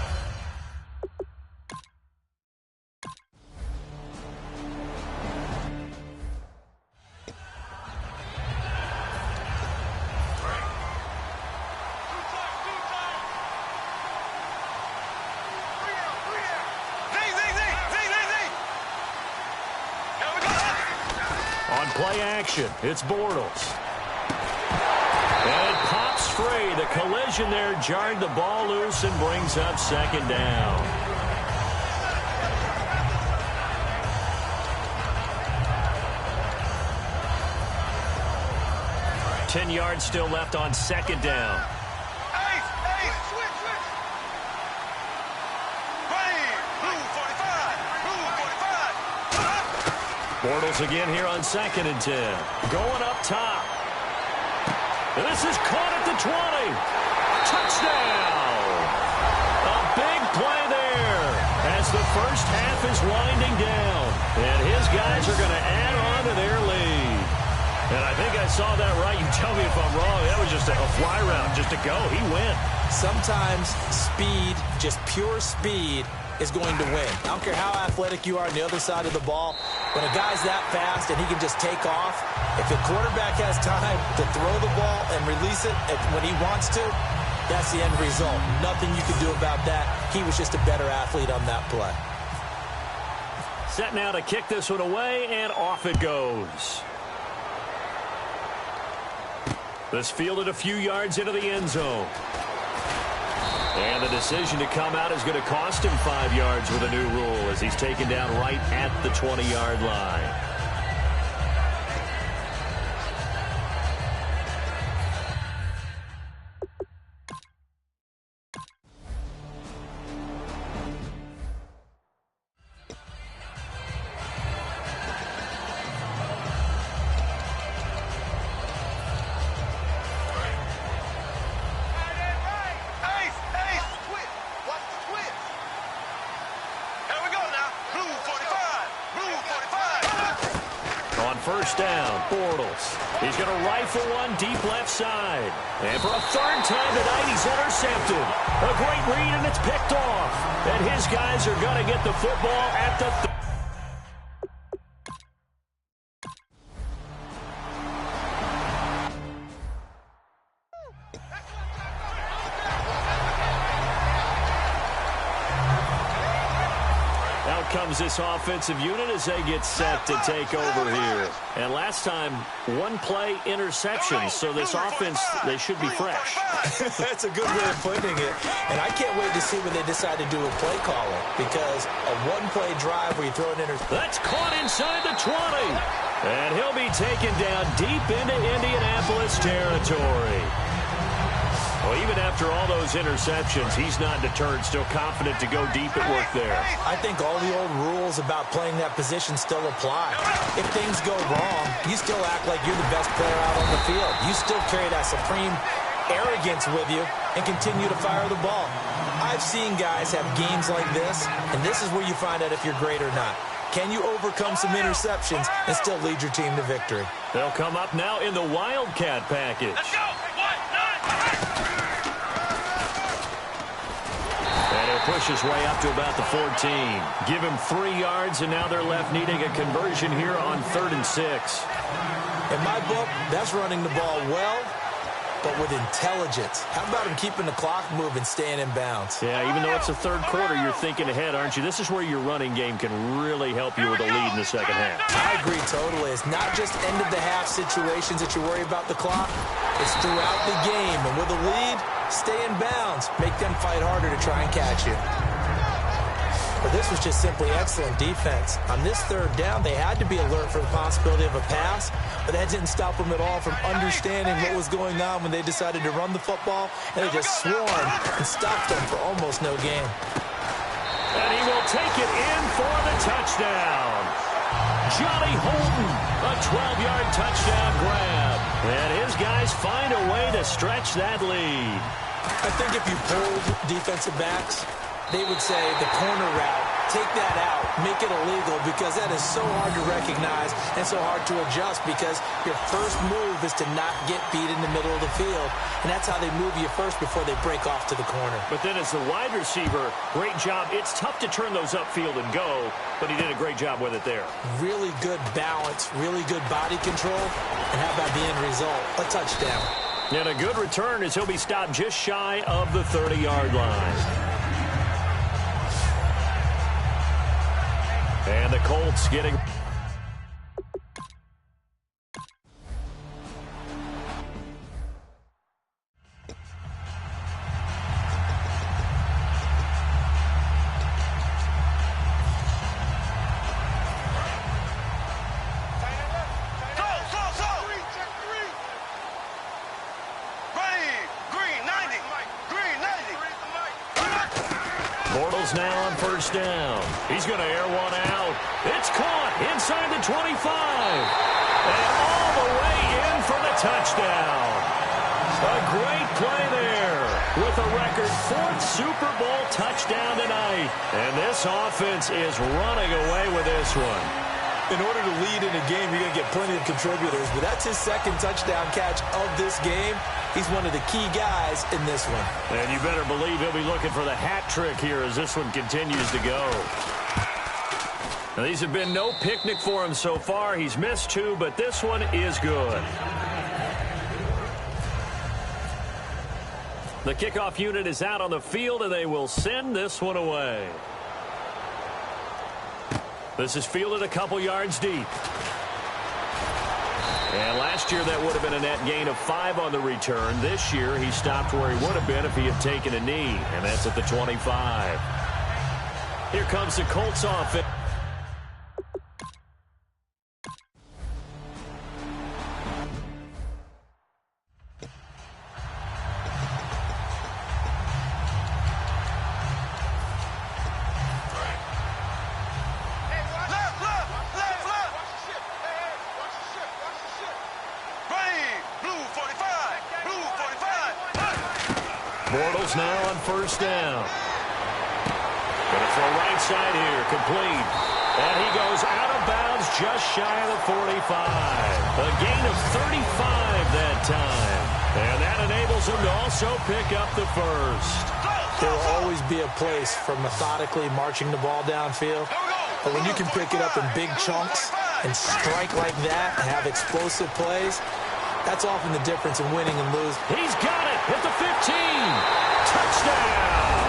Play action. It's Bortles. And it pops free. The collision there jarred the ball loose and brings up 2nd down. Ten yards still left on 2nd down. Bortles again here on 2nd and 10. Going up top. And this is caught at the 20. Touchdown! A big play there as the first half is winding down. And his guys are going to add on to their lead. And I think I saw that right. You tell me if I'm wrong. That was just a fly route just to go. He went. Sometimes speed, just pure speed, is going to win. I don't care how athletic you are on the other side of the ball. When a guy's that fast and he can just take off, if the quarterback has time to throw the ball and release it when he wants to, that's the end result. Nothing you can do about that. He was just a better athlete on that play. Set now to kick this one away, and off it goes. This fielded a few yards into the end zone. And the decision to come out is going to cost him 5 yards with a new rule as he's taken down right at the 20-yard line. First down, Bortles. He's going to rifle one deep left side. And for a 3rd time tonight, he's intercepted. A great read, and it's picked off. And his guys are going to get the football at the comes this offensive unit as they get set to take over here. And last time, one play interception, so this offense, they should be fresh. That's a good way of putting it. And I can't wait to see what they decide to do with play calling, because a one-play drive where you throw an interception. That's caught inside the 20. And he'll be taken down deep into Indianapolis territory. Well, even after all those interceptions, he's not deterred, still confident to go deep at work there. I think all the old rules about playing that position still apply. If things go wrong, you still act like you're the best player out on the field. You still carry that supreme arrogance with you and continue to fire the ball. I've seen guys have games like this, and this is where you find out if you're great or not. Can you overcome some interceptions and still lead your team to victory? They'll come up now in the Wildcat package. Let's go. 1, 9. And he'll push his way up to about the 14. Give him 3 yards, and now they're left needing a conversion here on 3rd and 6. In my book, that's running the ball well, but with intelligence. How about him keeping the clock moving, staying in bounds? Yeah, even though it's the third quarter, you're thinking ahead, aren't you? This is where your running game can really help you with a lead in the second half. I agree totally. It's not just end-of-the-half situations that you worry about the clock. It's throughout the game. And with a lead, stay in bounds. Make them fight harder to try and catch you. But this was just simply excellent defense. On this 3rd down, they had to be alert for the possibility of a pass, but that didn't stop them at all from understanding what was going on when they decided to run the football, and they just swarmed and stopped them for almost no gain. And he will take it in for the touchdown. Johnny Holden, a 12-yard touchdown grab. And his guys find a way to stretch that lead. I think if you polled defensive backs, they would say the corner route, take that out, make it illegal, because that is so hard to recognize and so hard to adjust, because your first move is to not get beat in the middle of the field, and that's how they move you first before they break off to the corner. But then as the wide receiver, great job. It's tough to turn those upfield and go, but he did a great job with it there. Really good balance, really good body control, and how about the end result? A touchdown. And a good return as he'll be stopped just shy of the 30-yard line. And the Colts getting... Bortles now on 1st down. He's going to air one out. It's caught inside the 25. And all the way in for the touchdown. A great play there with a record 4th Super Bowl touchdown tonight. And this offense is running away with this one. In order to lead in a game, you're going to get plenty of contributors, but that's his 2nd touchdown catch of this game. He's one of the key guys in this one. And you better believe he'll be looking for the hat trick here as this one continues to go. Now, these have been no picnic for him so far. He's missed 2, but this one is good. The kickoff unit is out on the field, and they will send this one away. This is fielded a couple yards deep. And last year that would have been a net gain of 5 on the return. This year he stopped where he would have been if he had taken a knee, and that's at the 25. Here comes the Colts offense. Bortles now on 1st down. Going to throw right side here, complete. And he goes out of bounds just shy of the 45. A gain of 35 that time. And that enables him to also pick up the 1st. There will always be a place for methodically marching the ball downfield. But when you can pick it up in big chunks and strike like that and have explosive plays, that's often the difference in winning and losing. He's got it at the 15. Touchdown.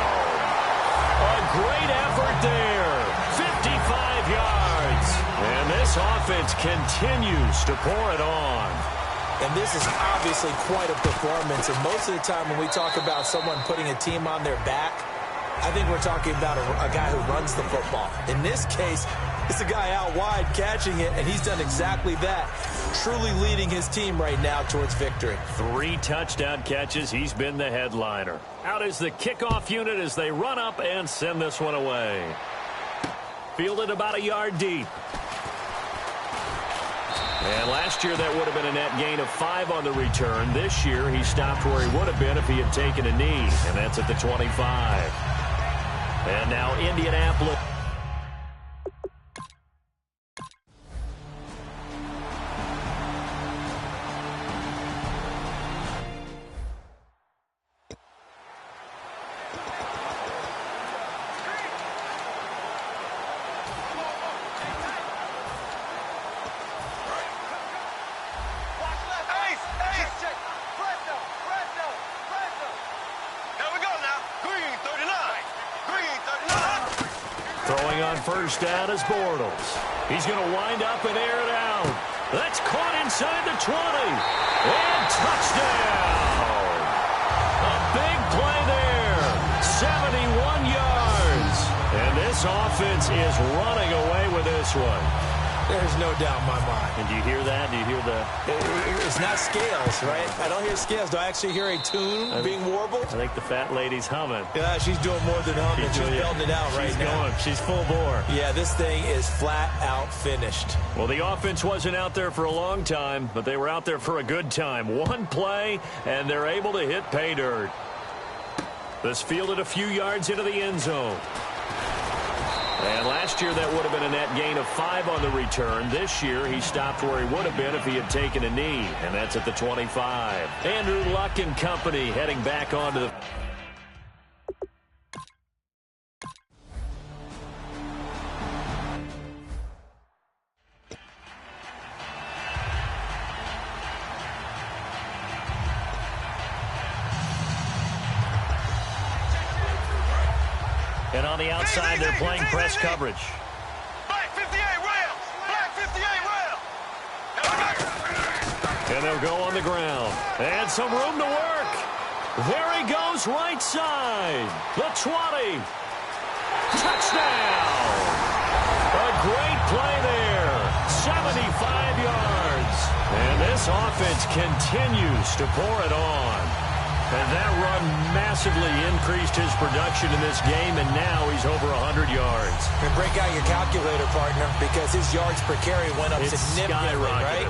A great effort there. 55 yards. And this offense continues to pour it on. And this is obviously quite a performance. And most of the time when we talk about someone putting a team on their back, I think we're talking about a guy who runs the football. In this case, it's a guy out wide catching it, and he's done exactly that, truly leading his team right now towards victory. 3 touchdown catches. He's been the headliner. Out is the kickoff unit as they run up and send this one away. Fielded about a yard deep. And last year that would have been a net gain of 5 on the return. This year he stopped where he would have been if he had taken a knee, and that's at the 25. And now Indianapolis. Throwing on first down is Bortles. He's going to wind up and air it out. That's caught inside the 20. And touchdown. A big play there. 71 yards. And this offense is running away with this one. There's no doubt in my mind. And do you hear that? Do you hear the... It's not scales, right? I don't hear scales. Do I actually hear a tune being warbled? I think the fat lady's humming. Yeah, she's doing more than humming. She's belting it out right now. She's full bore. Yeah, this thing is flat out finished. Well, the offense wasn't out there for a long time, but they were out there for a good time. One play, and they're able to hit pay dirt. This fielded a few yards into the end zone. And last year that would have been a net gain of 5 on the return. This year he stopped where he would have been if he had taken a knee, and that's at the 25. Andrew Luck and company heading back onto the... And on the outside, they're playing press coverage. Black 58 Rams! Black 58 Rams! And they'll go on the ground. And some room to work. There he goes, right side. The 20. Touchdown! A great play there. 75 yards. And this offense continues to pour it on. And that run massively increased his production in this game, and now he's over 100 yards. And break out your calculator, partner, because his yards per carry went up significantly, right?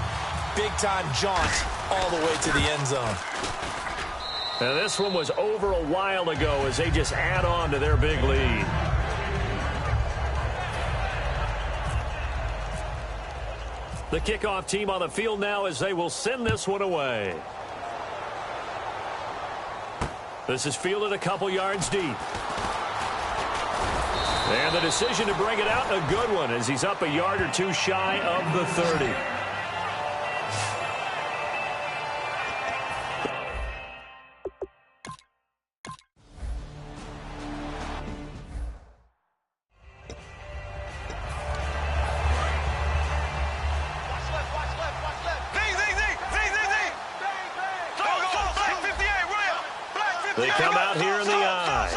Big-time jaunt all the way to the end zone. And this one was over a while ago as they just add on to their big lead. The kickoff team on the field now as they will send this one away. This is fielded a couple yards deep. And the decision to bring it out, a good one, as he's up a yard or two shy of the 30. They come out here in the eye.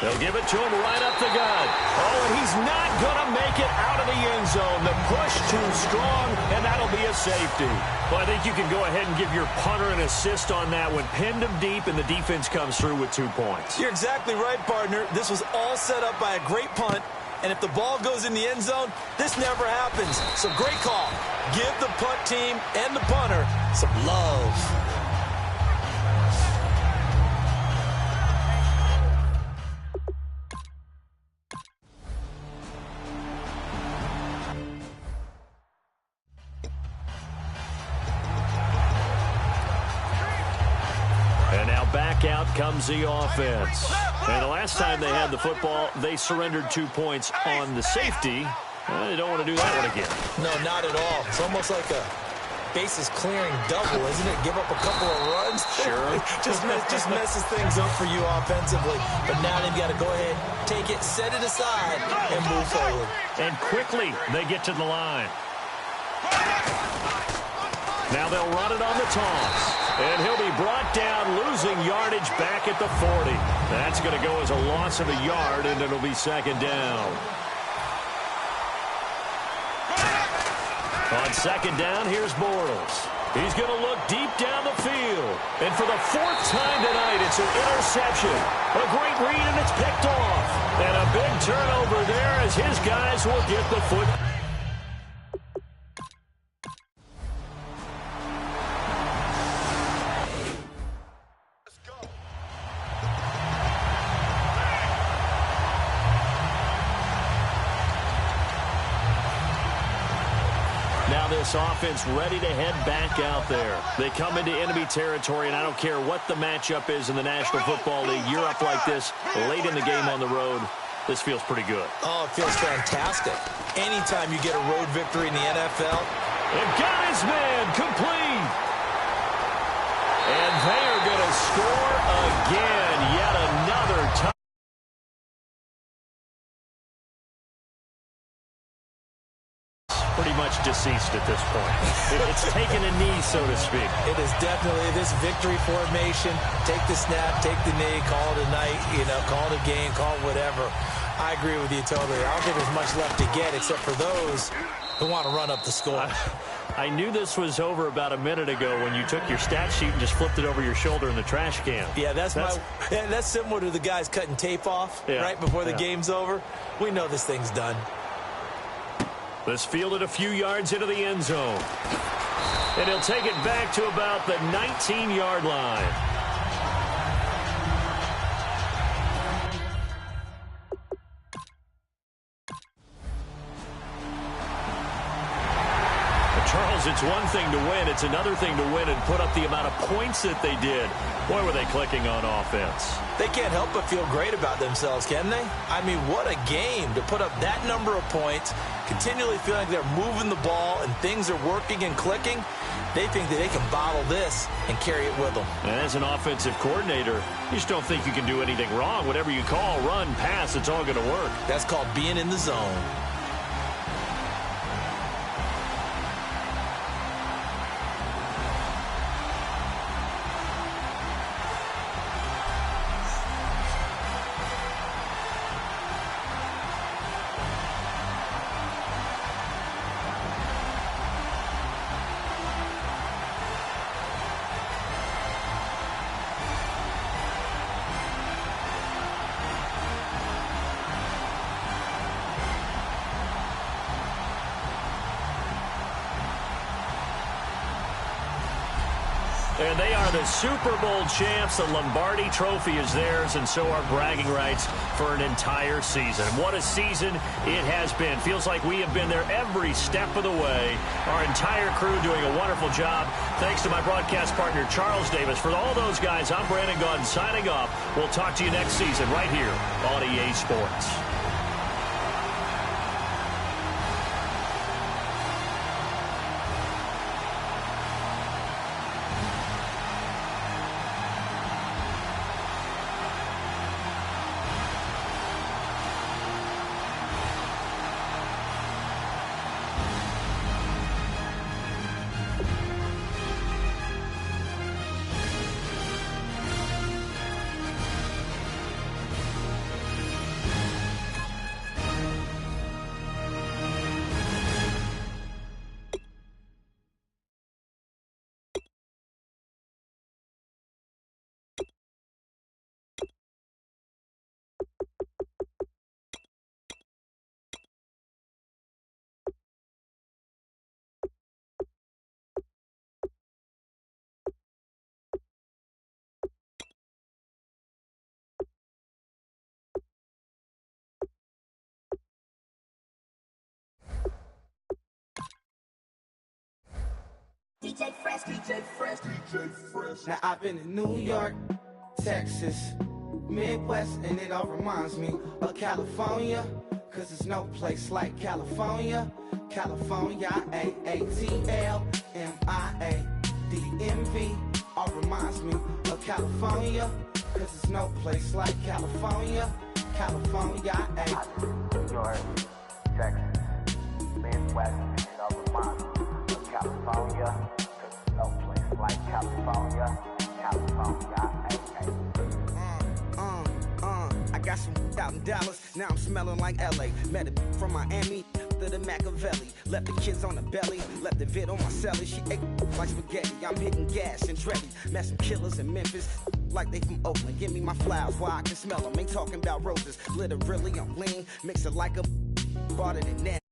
They'll give it to him right up the gut. Oh, and he's not going to make it out of the end zone. The push too strong, and that'll be a safety. Well, I think you can go ahead and give your punter an assist on that one. Pinned him deep, and the defense comes through with 2 points. You're exactly right, partner. This was all set up by a great punt, and if the ball goes in the end zone, this never happens. So great call. Give the punt team and the punter some love. Back out comes the offense. And the last time they had the football, they surrendered 2 points on the safety. They don't want to do that one again. No, not at all. It's almost like bases clearing double, isn't it? Give up a couple of runs. Sure. just messes things up for you offensively. But now they've got to go ahead, take it, set it aside, and move forward. And quickly, they get to the line. Now they'll run it on the toss. And he'll be brought down, losing yardage back at the 40. That's going to go as a loss of a yard, and it'll be second down. On second down, here's Bortles. He's going to look deep down the field. And for the fourth time tonight, it's an interception. A great read, and it's picked off. And a big turnover there as his guys will get the foot. Now this offense ready to head back out there. They come into enemy territory, and I don't care what the matchup is in the National Football League. You're up like this late in the game on the road. This feels pretty good. Oh, it feels fantastic. Anytime you get a road victory in the NFL. And got his man complete. And they are going to score again. Yet another time. Pretty much deceased at this point. It's taken a knee, so to speak. It is definitely this victory formation. Take the snap, take the knee, call it a night, call it a game, call it whatever. I agree with you totally. I don't think there's much left to get except for those who want to run up the score. I knew this was over about a minute ago when you took your stat sheet and just flipped it over your shoulder in the trash can. Yeah, that's similar to the guys cutting tape off right before the game's over. We know this thing's done. This fielded a few yards into the end zone. And he'll take it back to about the 19-yard line. Charles, it's one thing to win. It's another thing to win and put up the amount of points that they did. Boy, were they clicking on offense. They can't help but feel great about themselves, can they? I mean, what a game to put up that number of points, continually feeling like they're moving the ball and things are working and clicking. They think that they can bottle this and carry it with them. And as an offensive coordinator, you just don't think you can do anything wrong. Whatever you call, run, pass, it's all going to work. That's called being in the zone. And they are the Super Bowl champs. The Lombardi Trophy is theirs, and so are bragging rights for an entire season. What a season it has been. Feels like we have been there every step of the way. Our entire crew doing a wonderful job. Thanks to my broadcast partner, Charles Davis. For all those guys, I'm Brandon Gaudin signing off. We'll talk to you next season right here on EA Sports. DJ Fresh, DJ Fresh, DJ Fresh. Now I've been in New York, Texas, Midwest, and it all reminds me of California. Cause there's no place like California. California, A-A-T-L-M-I-A. DMV all reminds me of California, cause there's no place like California. California, New York, Texas, Midwest, it all reminds me of California, cause there's no place like California. California, I got some out in Dallas, now I'm smelling like LA. Met it from Miami to the Machiavelli. Left the kids on the belly, left the vid on my celly. She ate like spaghetti, I'm hitting gas and Dreddy. Met some killers in Memphis, like they from Oakland. Give me my flowers while I can smell them. Ain't talking about roses, literally I'm lean. Mix it like a bought it in that.